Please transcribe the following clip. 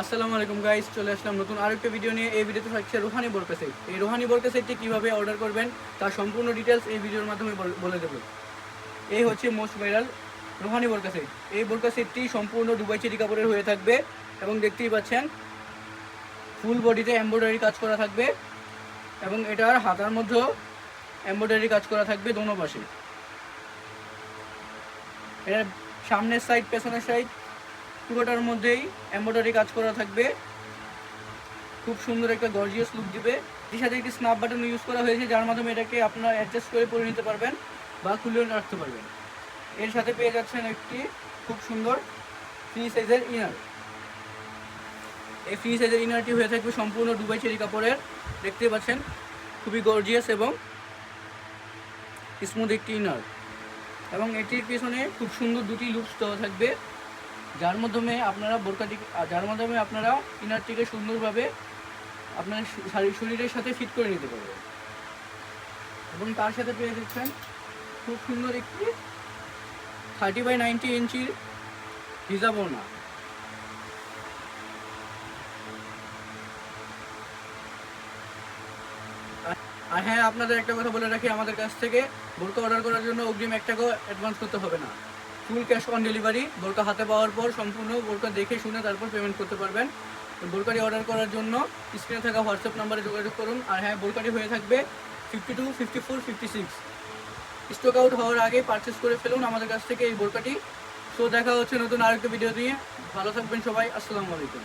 আসসালামু আলাইকুম গাইস, চলে আসলাম নতুন আরেকটা ভিডিও নিয়ে। এই ভিডিওতে থাকছে রুহানি বোরকা সেট। এই রুহানি বোরকা সেটটি কীভাবে অর্ডার করবেন তার সম্পূর্ণ ডিটেলস এই ভিডিওর মাধ্যমে বলে দেবো। এই হচ্ছে মোস্ট ভাইরাল রুহানি বোরকা সেট। এই বোরকা সেটটি সম্পূর্ণ দুবাই চেরি কাপড়ের হয়ে থাকবে এবং দেখতেই পাচ্ছেন ফুল বডিতে এমব্রয়ডারি কাজ করা থাকবে এবং এটার হাতার মধ্যেও এমব্রয়ডারি কাজ করা থাকবে দোনো পাশে। এটার সামনের সাইড পেছনের সাইড পুরোটার মধ্যেই এমব্রয়ডারি কাজ করা থাকবে। খুব সুন্দর একটা গর্জিয়াস লুক দিবে। এর সাথে একটি স্ন্যাপ বাটন ইউজ করা হয়েছে, যার মাধ্যমে এটাকে আপনারা অ্যাডজাস্ট করে পরে নিতে পারবেন বা খুলে রাখতে পারবেন। এর সাথে পেয়ে যাচ্ছেন একটি খুব সুন্দর ফ্রি সাইজের ইনার। এই ফ্রি সাইজের ইনারটি হয়ে থাকবে সম্পূর্ণ দুবাই চেরি কাপড়ের। দেখতে পাচ্ছেন খুবই গর্জিয়াস এবং স্মুথ একটি ইনার, এবং এটির পেছনে খুব সুন্দর দুটি লুপস দেওয়া থাকবে, যার মাধ্যমে আপনারা ইনারটিকে সুন্দরভাবে আপনার শরীরের সাথে ফিট করে নিতে পারবেন। এবং তার সাথে পেয়ে যাচ্ছেন খুব সুন্দর একটি 30x90 ইঞ্চির হিজাব ওড়না। আর হ্যাঁ, আপনাদের একটা কথা বলে রাখি, আমাদের কাছ থেকে বোরকা অর্ডার করার জন্য অগ্রিম 1 টাকাও অ্যাডভান্স করতে হবে না। Full cash on delivery. বোরকা হাতে পাওয়ার পর সম্পূর্ণ বোরকা দেখে শুনে তারপর পেমেন্ট করতে পারবেন। বোরকাটি অর্ডার করার জন্য স্ক্রিনে থাকা হোয়াটসঅ্যাপ নাম্বারে যোগাযোগ করুন। আর হ্যাঁ, বোরকাটি হয়ে থাকবে 52, 54, 56। স্টক আউট হওয়ার আগে পারচেস করে ফেলুন আমাদের কাছ থেকে এই বোরকাটি। সো দেখা হচ্ছে নতুন আরেকটা ভিডিও নিয়ে। ভালো থাকবেন সবাই। আসসালামু আলাইকুম।